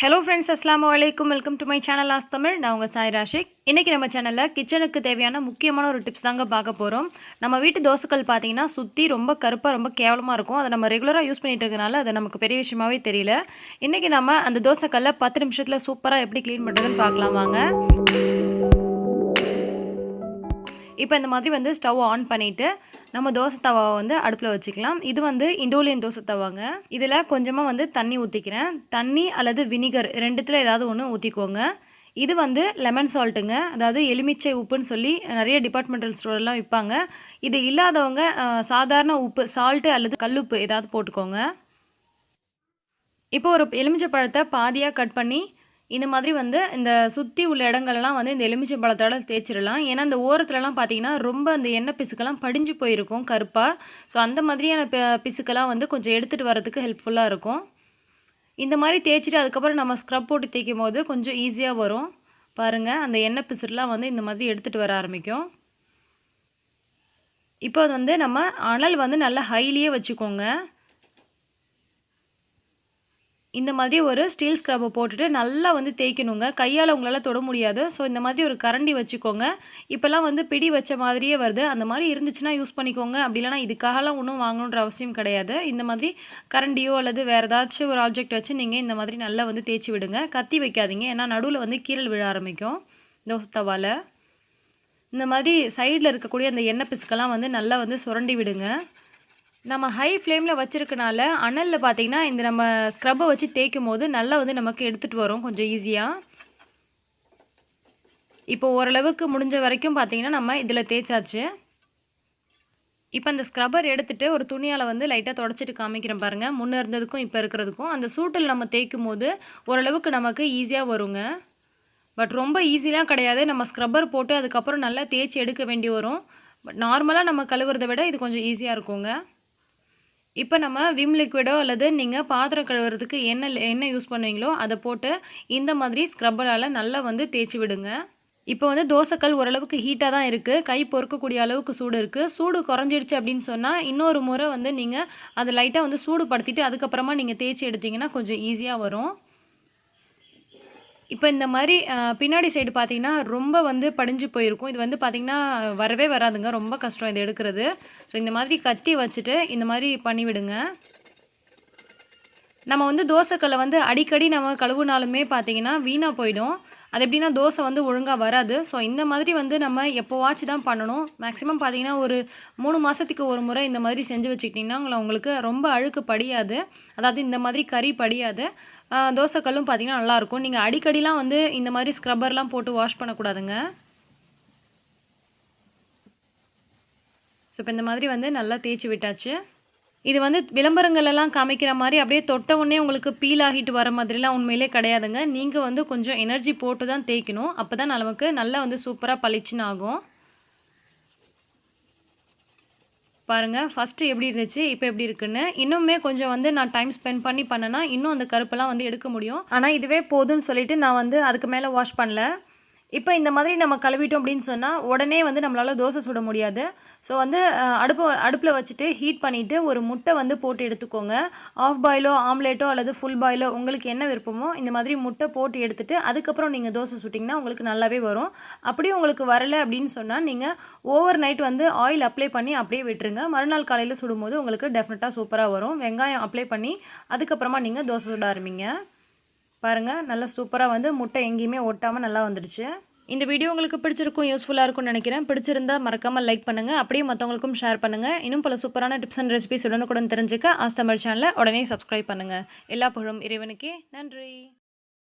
Hello friends, அஸ்ஸலாமு அலைக்கும். Welcome to my channel as Tamil. நான் உங்கள் சாய் ராஷிக். இன்றைக்கி நம்ம சேனலில் கிச்சனுக்கு தேவையான முக்கியமான ஒரு டிப்ஸ் தாங்க பார்க்க போகிறோம். நம்ம வீட்டு தோசைக்கல் பார்த்தீங்கன்னா சுற்றி ரொம்ப கருப்பாக ரொம்ப கேவலமாக இருக்கும். அதை நம்ம ரெகுலராக யூஸ் பண்ணிட்டு இருக்கனால அது நமக்கு பெரிய விஷயமாவே தெரியல. இன்றைக்கி நம்ம அந்த தோசைக்கல்லை 10 நிமிஷத்தில் சூப்பராக எப்படி க்ளீன் பண்ணுறதுன்னு பார்க்கலாம் வாங்க. இப்போ இந்த மாதிரி வந்து ஸ்டவ் ஆன் பண்ணிவிட்டு நம்ம தோசை தவாவை வந்து அடுப்பில் வச்சுக்கலாம். இது வந்து இண்டோலியன் தோசை தவாங்க. இதில் கொஞ்சமாக வந்து தண்ணி ஊற்றிக்கிறேன். தண்ணி அல்லது வினிகர் ரெண்டுத்தில் ஏதாவது ஒன்று ஊற்றிக்கோங்க. இது வந்து லெமன் சால்ட்டுங்க, அதாவது எலுமிச்சை உப்புன்னு சொல்லி நிறைய டிபார்ட்மெண்டல் ஸ்டோர்லாம் விற்பாங்க. இது இல்லாதவங்க சாதாரண உப்பு, சால்ட்டு அல்லது கல்லுப்பு ஏதாவது போட்டுக்கோங்க. இப்போ ஒரு எலுமிச்சை பழத்தை பாதியாக கட் பண்ணி இந்த மாதிரி வந்து இந்த சுற்றி உள்ள இடங்கள்லாம் வந்து இந்த எலுமிச்சை பழத்தோட தேய்ச்சிடலாம். ஏன்னா இந்த ஓரத்துலலாம் பார்த்தீங்கன்னா ரொம்ப அந்த எண்ணெய் பிசுக்கெல்லாம் படிஞ்சு போயிருக்கும் கருப்பாக. ஸோ அந்த மாதிரியான பிசுக்கெல்லாம் வந்து கொஞ்சம் எடுத்துகிட்டு வரதுக்கு ஹெல்ப்ஃபுல்லாக இருக்கும். இந்த மாதிரி தேய்ச்சிட்டு அதுக்கப்புறம் நம்ம ஸ்க்ரப் போட்டு தேய்க்கும் போது கொஞ்சம் ஈஸியாக வரும். பாருங்கள், அந்த எண்ணெய் பிசுலாம் வந்து இந்த மாதிரி எடுத்துகிட்டு வர ஆரம்பிக்கும். இப்போ வந்து நம்ம அனல் வந்து நல்லா ஹைலியே வச்சுக்கோங்க. இந்த மாதிரி ஒரு ஸ்டீல் ஸ்க்ரப்பை போட்டுட்டு நல்லா வந்து தேய்க்கணுங்க. கையால் உங்களால் தொட முடியாது. ஸோ இந்த மாதிரி ஒரு கரண்டி வச்சுக்கோங்க. இப்போல்லாம் வந்து பிடி வச்ச மாதிரியே வருது. அந்த மாதிரி இருந்துச்சுன்னா யூஸ் பண்ணிக்கோங்க. அப்படி இல்லைனா இதுக்காகலாம் ஒன்றும் வாங்கணுன்ற அவசியம் கிடையாது. இந்த மாதிரி கரண்டியோ அல்லது வேறு ஏதாச்சும் ஒரு ஆப்ஜெக்ட் வச்சு நீங்கள் இந்த மாதிரி நல்லா வந்து தேய்ச்சி விடுங்க. கத்தி வைக்காதீங்க, ஏன்னா நடுவில் வந்து கீரல் விழ ஆரம்பிக்கும் தோசை தவாவில். இந்த மாதிரி சைடில் இருக்கக்கூடிய அந்த எண்ணெய் பிசுக்கெல்லாம் வந்து நல்லா வந்து சுரண்டி விடுங்க. நம்ம ஹை ஃப்ளேமில் வச்சுருக்கனால அனலில் பார்த்திங்கன்னா இந்த நம்ம ஸ்க்ரப்பை வச்சு தேய்க்கும் போது நல்லா வந்து நமக்கு எடுத்துகிட்டு வரும் கொஞ்சம் ஈஸியாக. இப்போ ஓரளவுக்கு முடிஞ்ச வரைக்கும் பார்த்திங்கன்னா நம்ம இதில் தேய்ச்சாச்சு. இப்போ அந்த ஸ்க்ரப்பர் எடுத்துகிட்டு ஒரு துணியால் வந்து லைட்டாக தொடச்சிட்டு காமிக்கிறேன் பாருங்கள். முன்னே இருந்ததுக்கும் இப்போ இருக்கிறதுக்கும் அந்த சூட்டில் நம்ம தேய்க்கும் போது ஓரளவுக்கு நமக்கு ஈஸியாக வருங்க. பட் ரொம்ப ஈஸிலாம் கிடையாது. நம்ம ஸ்க்ரப்பர் போட்டு அதுக்கப்புறம் நல்லா தேய்ச்சி எடுக்க வேண்டி வரும். பட் நார்மலாக நம்ம கழுவுறதை விட இது கொஞ்சம் ஈஸியாக இருக்குங்க. இப்போ நம்ம விம் லிக்விடோ அல்லது நீங்கள் பாத்திரம் கழுவுறதுக்கு என்ன யூஸ் பண்ணுவீங்களோ அதை போட்டு இந்த மாதிரி ஸ்க்ரப்பரால் நல்லா வந்து தேய்ச்சி விடுங்க. இப்போ வந்து தோசைக்கல் ஓரளவுக்கு ஹீட்டாக தான் இருக்குது. கை பொறுக்கக்கூடிய அளவுக்கு சூடு இருக்குது. சூடு குறைஞ்சிடுச்சு அப்படின்னு சொன்னால் இன்னொரு முறை வந்து நீங்கள் அதை லைட்டாக வந்து சூடுபடுத்திட்டு அதுக்கப்புறமா நீங்கள் தேய்ச்சி எடுத்திங்கன்னா கொஞ்சம் ஈஸியாக வரும். இப்போ இந்த மாதிரி பின்னாடி சைடு பார்த்திங்கன்னா ரொம்ப வந்து படிஞ்சு போயிருக்கும். இது வந்து பார்த்திங்கன்னா வரவே வராதுங்க, ரொம்ப கஷ்டம் இது எடுக்கிறது. ஸோ இந்த மாதிரி கத்தி வச்சுட்டு இந்த மாதிரி பண்ணிவிடுங்க. நம்ம வந்து தோசைக்கல்லை வந்து அடிக்கடி நம்ம கழுவுனாலுமே பார்த்திங்கன்னா வீணாக போயிடும். அது எப்படின்னா தோசை வந்து ஒழுங்காக வராது. ஸோ இந்த மாதிரி வந்து நம்ம எப்போவாச்சும் தான் பண்ணணும். மேக்ஸிமம் பார்த்திங்கன்னா ஒரு 3 மாதத்துக்கு ஒரு முறை இந்த மாதிரி செஞ்சு வச்சுக்கிட்டிங்கன்னா உங்களுக்கு ரொம்ப அழுக்கு படியாது. அதாவது இந்த மாதிரி கறி படியாது. தோசைக்கல்லும் பார்த்திங்கன்னா நல்லாயிருக்கும். நீங்கள் அடிக்கடிலாம் வந்து இந்த மாதிரி ஸ்க்ரப்பர்லாம் போட்டு வாஷ் பண்ணக்கூடாதுங்க. ஸோ இப்போ இந்த மாதிரி வந்து நல்லா தேய்ச்சி விட்டாச்சு. இது வந்து விளம்பரங்களெல்லாம் காமிக்கிற மாதிரி அப்படியே தொட்ட உடனே உங்களுக்கு பீல் ஆகிட்டு வர மாதிரிலாம் உண்மையிலே கிடையாதுங்க. நீங்கள் வந்து கொஞ்சம் எனர்ஜி போட்டு தான் தேய்க்கணும். அப்போ தான் நமக்கு நல்லா வந்து சூப்பராக பளிச்சுன்னு ஆகும். பாருங்கள், ஃபஸ்ட்டு எப்படி இருந்துச்சு, இப்போ எப்படி இருக்குன்னு. இன்னுமே கொஞ்சம் வந்து நான் டைம் ஸ்பெண்ட் பண்ணி பண்ணேன்னா இன்னும் அந்த கருப்பெல்லாம் வந்து எடுக்க முடியும். ஆனால் இதுவே போதும்னு சொல்லிவிட்டு நான் வந்து அதுக்கு மேலே வாஷ் பண்ணல. இப்போ இந்த மாதிரி நம்ம கழுவிட்டோம் அப்படின்னு சொன்னால் உடனே வந்து நம்மளால் தோசை சுட முடியாது. ஸோ வந்து அடுப்பில் வச்சுட்டு ஹீட் பண்ணிவிட்டு ஒரு முட்டை வந்து போட்டு எடுத்துக்கோங்க. ஆஃப் பாயிலோ ஆம்லேட்டோ அல்லது ஃபுல் பாயிலோ உங்களுக்கு என்ன விருப்பமோ இந்த மாதிரி முட்டை போட்டு எடுத்துகிட்டு அதுக்கப்புறம் நீங்கள் தோசை சுட்டிங்கன்னா உங்களுக்கு நல்லாவே வரும். அப்படியே உங்களுக்கு வரலை அப்படின்னு சொன்னால் நீங்கள் ஓவர் நைட் வந்து ஆயில் அப்ளை பண்ணி அப்படியே விட்டுருங்க. மறுநாள் காலையில் சுடும்போது உங்களுக்கு டெஃபினட்டாக சூப்பராக வரும். வெங்காயம் அப்ளை பண்ணி அதுக்கப்புறமா நீங்கள் தோசை சுட ஆரம்பிங்க. பாருங்கள், நல்லா சூப்பராக வந்து முட்டை எங்கேயுமே ஒட்டாமல் நல்லா வந்துடுச்சு. இந்த வீடியோ உங்களுக்கு பிடிச்சிருக்கும், யூஸ்ஃபுல்லாக இருக்கும்னு நினைக்கிறேன். பிடிச்சிருந்தா மறக்காமல் லைக் பண்ணுங்கள். அப்படியே மற்றவங்களுக்கும் ஷேர் பண்ணுங்கள். இன்னும் பல சூப்பரான டிப்ஸ் அண்ட் ரெசிபிஸ் உடனுக்குடன் தெரிஞ்சுக்க ஆஸ் தமிழ் சேனலை உடனே சப்ஸ்கிரைப் பண்ணுங்கள். எல்லா புகழும் இறைவனுக்கே. நன்றி.